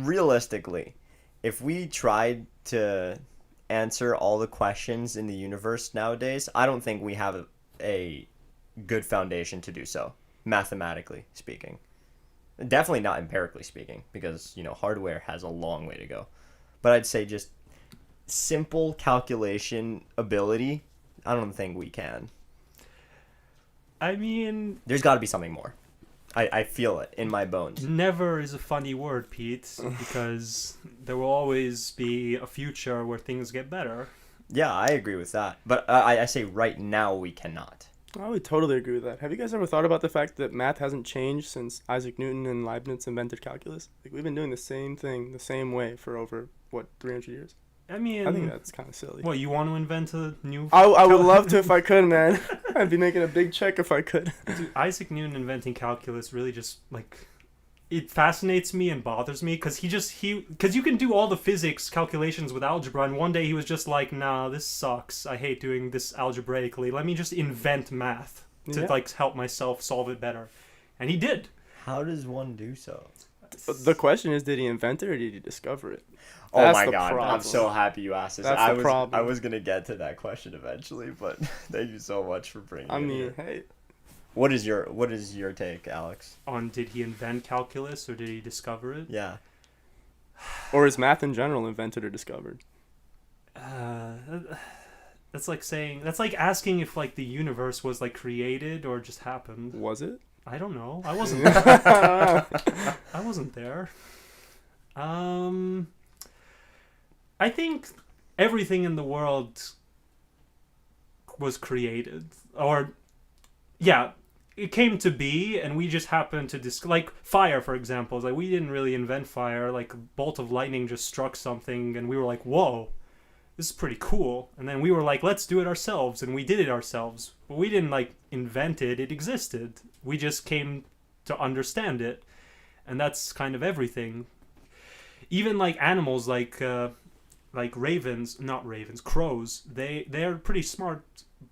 realistically, if we tried to answer all the questions in the universe nowadays, I don't think we have a good foundation to do so, mathematically speaking. Definitely not empirically speaking, because, hardware has a long way to go. But I'd say just simple calculation ability, I don't think we can. I mean, there's got to be something more. I feel it in my bones. Never is a funny word, Pete, because there will always be a future where things get better. Yeah, I agree with that. But I say right now we cannot. I would totally agree with that. Have you guys ever thought about the fact that math hasn't changed since Isaac Newton and Leibniz invented calculus? Like, we've been doing the same thing the same way for over, 300 years? I mean, I think that's kind of silly. What, you want to invent a new... I would love to if I could, man. I'd be making a big check if I could. Dude, Isaac Newton inventing calculus really just, it fascinates me and bothers me, because because you can do all the physics calculations with algebra, and one day he was just like, nah, this sucks. I hate doing this algebraically. Let me just invent math to, help myself solve it better. And he did. How does one do so? The question is, did he invent it or did he discover it? Oh my god, problem. I'm so happy you asked this. That's the problem. I was going to get to that question eventually, but thank you so much for bringing it here. Hey. What is your take, Alex? On did he invent calculus or did he discover it? Yeah. Or is math in general invented or discovered? That's like asking if the universe was created or just happened. Was it? I don't know. I wasn't there. I wasn't there. I think everything in the world was created. Or, yeah, it came to be, and we just happened to fire, for example. We didn't really invent fire. A bolt of lightning just struck something, and we were like, whoa, this is pretty cool. And then we were like, let's do it ourselves, and we did it ourselves. But we didn't, invent it. It existed. We just came to understand it. And that's kind of everything. Even, animals, crows, they're pretty smart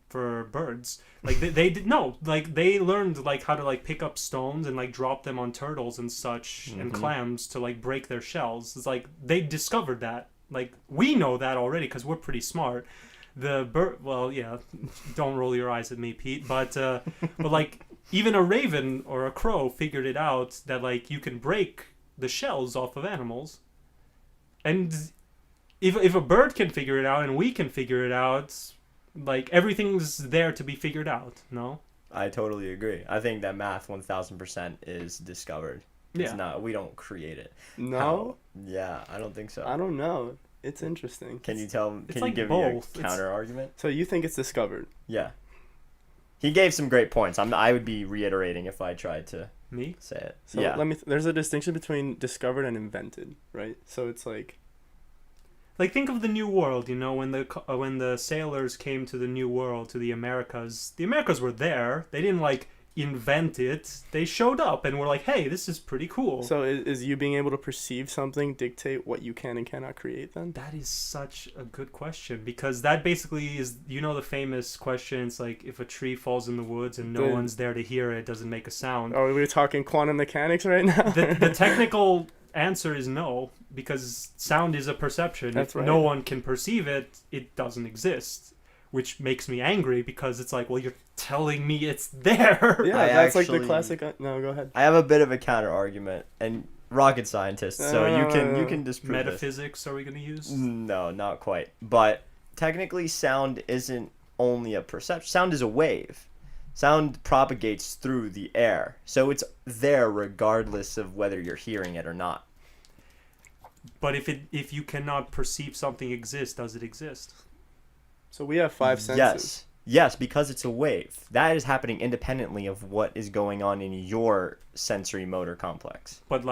for birds. They learned how to pick up stones and drop them on turtles and such and clams to break their shells. It's they discovered that. We know that already because we're pretty smart. The bird, well, yeah, don't roll your eyes at me, Pete, but even a raven or a crow figured it out that you can break the shells off of animals. And if a bird can figure it out and we can figure it out, everything's there to be figured out, no? I totally agree. I think that math 1000% is discovered. It's not, we don't create it. No? How? Yeah, I don't think so. I don't know. It's interesting. Can you give me a counter argument? So you think it's discovered? Yeah. He gave some great points. I would be reiterating if I tried to say it. So yeah. There's a distinction between discovered and invented, right? So it's think of the New World, when the sailors came to the New World, to the Americas were there. They didn't invent it. They showed up and were like, hey, this is pretty cool. So is you being able to perceive something dictate what you can and cannot create then? That is such a good question, because that basically is, the famous question, it's if a tree falls in the woods and no one's there to hear it, doesn't make a sound. Are we talking quantum mechanics right now? The technical answer is no, because sound is a perception. That's if no one can perceive it, it doesn't exist, which makes me angry, because it's well, you're telling me it's there. Yeah, that's the classic. No, go ahead. I have a bit of a counter argument, and rocket scientist, so you can disprove metaphysics. Are we going to use? No, not quite. But technically, sound isn't only a perception. Sound is a wave. Sound propagates through the air, so it's there regardless of whether you're hearing it or not. But if you cannot perceive something exist, does it exist? So we have 5 senses. Yes, because it's a wave. That is happening independently of what is going on in your sensory motor complex. But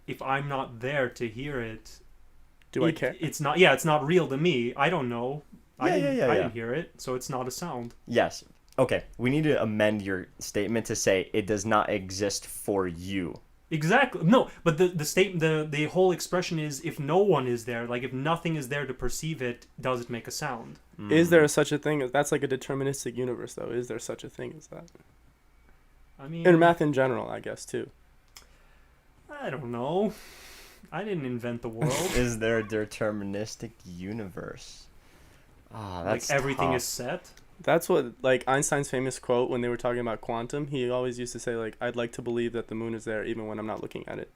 if I'm not there to hear it, I care? It's not. Yeah, it's not real to me. I don't know. I didn't hear it, so it's not a sound. Yes. Okay, we need to amend your statement to say it does not exist for you. Exactly. No, but the whole expression is, if no one is there, if nothing is there to perceive it, does it make a sound? Is there such a thing? That's a deterministic universe, though. Is there such a thing as that? I mean, in math in general, I guess, too. I don't know. I didn't invent the world. Is there a deterministic universe? Ah, Like that's everything tough. is set. That's what like Einstein's famous quote when they were talking about quantum. He always used to say like, "I'd like to believe that the moon is there even when I'm not looking at it,"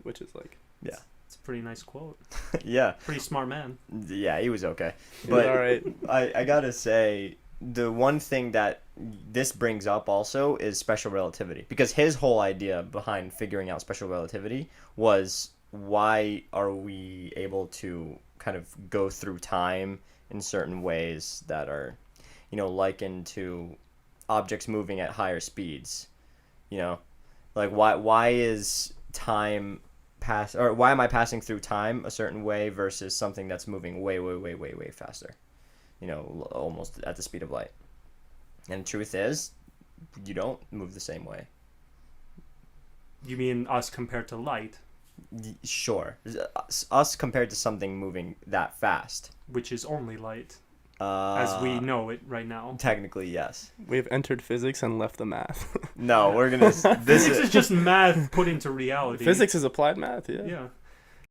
which is like It's a pretty nice quote. Yeah, Pretty smart man. yeah, he was okay. it was But all right. I gotta say, the one thing that this brings up also is special relativity, because his whole idea behind figuring out special relativity was, why are we able to kind of go through time in certain ways that are, likened to objects moving at higher speeds, like why is time or why am I passing through time a certain way versus something that's moving way, way, way, way, way faster, almost at the speed of light. And the truth is, you don't move the same way. You mean us compared to light, Sure, us compared to something moving that fast. which is only light, Uh, as we know it right now. Technically, yes. We have entered physics and left the math. No, we're gonna. This Physics is just math put into reality. Physics is applied math, yeah. Yeah.